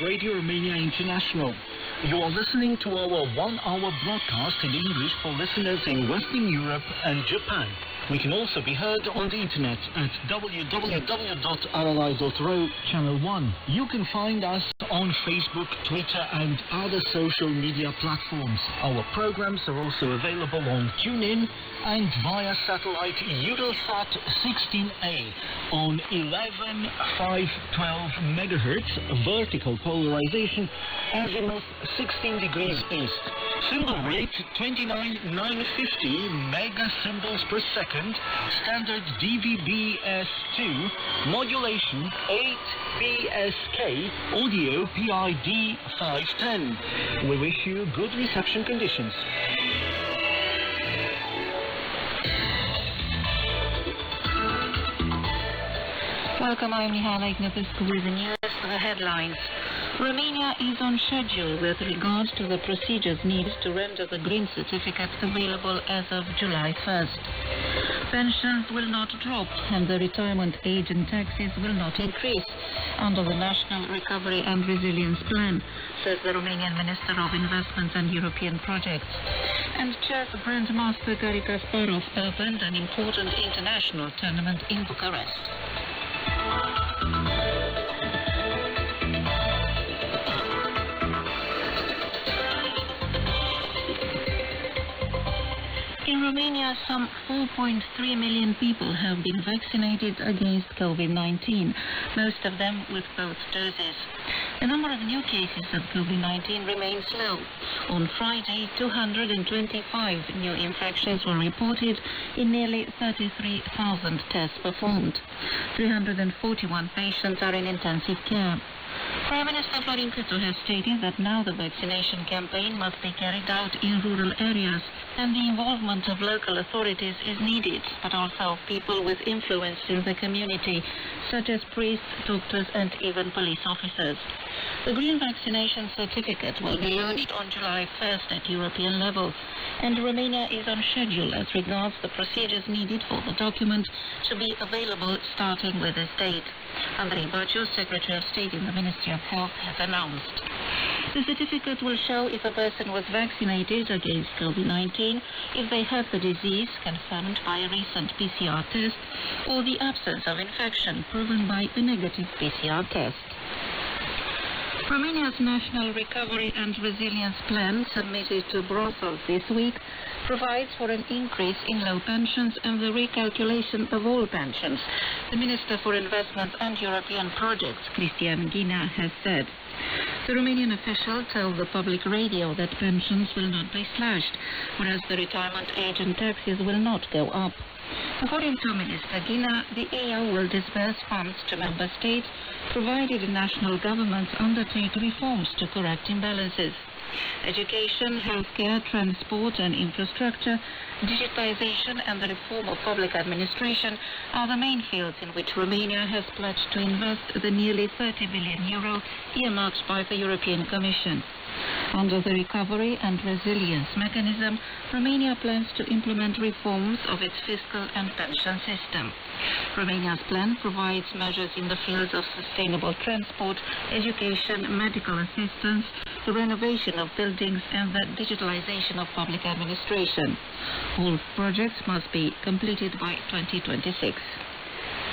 Radio Romania International. You are listening to our one-hour broadcast in English for listeners in Western Europe and Japan. We can also be heard on the internet at www.rli.ro Channel 1. You can find us on Facebook, Twitter and other social media platforms. Our programs are also available on TuneIn and via satellite Eutelsat 16A on 11,512 MHz vertical polarization, azimuth 16 degrees east. Symbol rate 29,950 megasymbols per second, standard DVB-S2, modulation 8 BSK, audio PID 510. We wish you good reception conditions. Welcome, I'm Mihaela Ignatescu with the news. The headlines. Romania is on schedule with regard to the procedures needed to render the green certificate available as of July 1st. Pensions will not drop and the retirement age and taxes will not increase under the National Recovery and Resilience Plan, says the Romanian Minister of Investment and European Projects. And chess grandmaster Garry Kasparov opened an important international tournament in Bucharest. In Romania, some 4.3 million people have been vaccinated against COVID-19, most of them with both doses. The number of new cases of COVID-19 remains low. On Friday, 225 new infections were reported in nearly 33,000 tests performed. 341 patients are in intensive care. Prime Minister Florin Câțu has stated that now the vaccination campaign must be carried out in rural areas and the involvement of local authorities is needed, but also people with influence in the community, such as priests, doctors and even police officers. The green vaccination certificate will be launched on July 1st at European level, and Romania is on schedule as regards the procedures needed for the document to be available starting with this date. Andrei Baciu, Secretary of State in the Ministry of Health, has announced. The certificate will show if a person was vaccinated against COVID-19, if they had the disease confirmed by a recent PCR test, or the absence of infection proven by a negative PCR test. Romania's National Recovery and Resilience Plan, submitted to Brussels this week, provides for an increase in low pensions and the recalculation of all pensions. The Minister for Investment and European Projects, Cristian Ghinea, has said. The Romanian official told the public radio that pensions will not be slashed, whereas the retirement age and taxes will not go up. According to Minister Ghinea, the EU will disburse funds to member states, provided national governments undertake reforms to correct imbalances. Education, healthcare, transport and infrastructure, digitization and the reform of public administration are the main fields in which Romania has pledged to invest the nearly 30 billion euro earmarked by the European Commission. Under the Recovery and Resilience Mechanism, Romania plans to implement reforms of its fiscal and pension system. Romania's plan provides measures in the fields of sustainable transport, education, medical assistance, the renovation of buildings and the digitalization of public administration. All projects must be completed by 2026.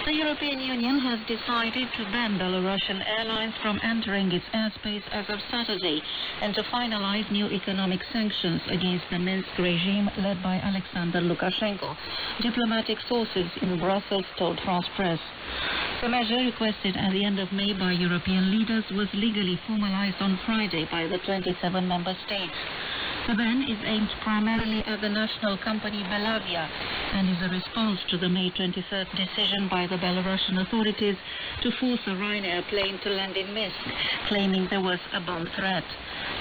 The European Union has decided to ban Belarusian airlines from entering its airspace as of Saturday and to finalize new economic sanctions against the Minsk regime led by Alexander Lukashenko, diplomatic sources in Brussels told France Press. The measure, requested at the end of May by European leaders, was legally formalized on Friday by the 27 member states. The ban is aimed primarily at the national company Belavia and is a response to the May 23rd decision by the Belarusian authorities to force a Ryanair plane to land in Minsk, claiming there was a bomb threat.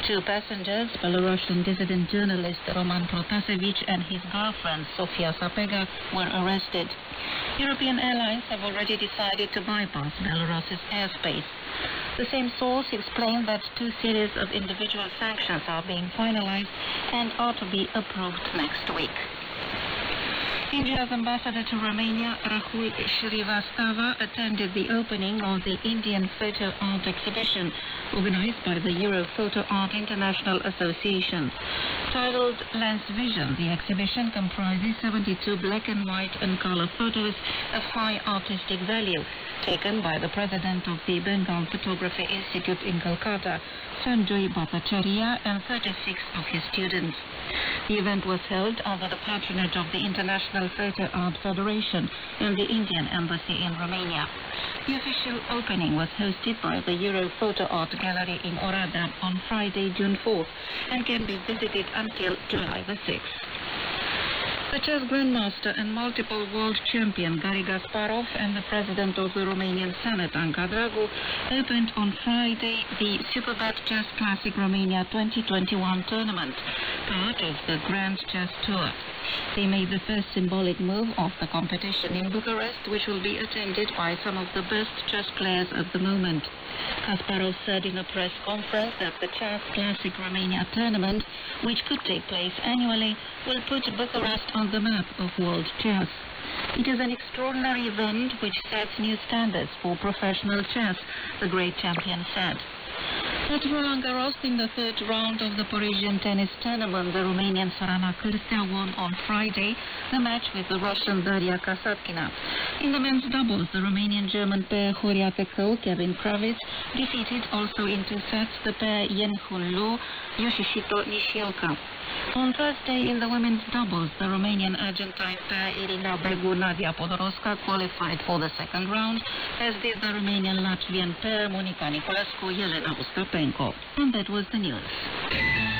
Two passengers, Belarusian dissident journalist Roman Protasevich and his girlfriend Sofia Sapega, were arrested. European airlines have already decided to bypass Belarus's airspace. The same source explained that two series of individual sanctions are being finalized and are to be approved next week. India's ambassador to Romania, Rahul Shrivastava, attended the opening of the Indian Photo Art exhibition organized by the Euro Photo Art International Association. Titled Lens Vision, the exhibition comprises 72 black and white and color photos of high artistic value, taken by the president of the Bengal Photography Institute in Kolkata, Sanjoy Bhattacharya, and 36 of his students. The event was held under the patronage of the International Photo Art Federation and the Indian Embassy in Romania. The official opening was hosted by the Euro Photo Art Gallery in Oradea on Friday, June 4th, and can be visited until July the 6th. The chess grandmaster and multiple world champion Garry Kasparov and the president of the Romanian Senate, Anca Dragu, opened on Friday the Superbet Chess Classic Romania 2021 tournament, part of the Grand Chess Tour. They made the first symbolic move of the competition in Bucharest, which will be attended by some of the best chess players at the moment. Kasparov said in a press conference that the Chess Classic Romania tournament, which could take place annually, will put Bucharest on the map of world chess. It is an extraordinary event which sets new standards for professional chess, the great champion said. At Roland Garros, in the third round of the Parisian tennis tournament, the Romanian Sorana Cârstea won on Friday the match with the Russian Daria Kasatkina. In the men's doubles, the Romanian-German pair Horia Tecău, Kevin Kravitz, defeated also in 2 sets the pair Yen Hun Lu, Yoshihito Nishioka. On Thursday, in the women's doubles, the Romanian-Argentine pair Irina Begu, Nadia Podoroska qualified for the second round, as did the Romanian-Latvian pair Monica Niculescu, Elena Ostapenko. And that was the news.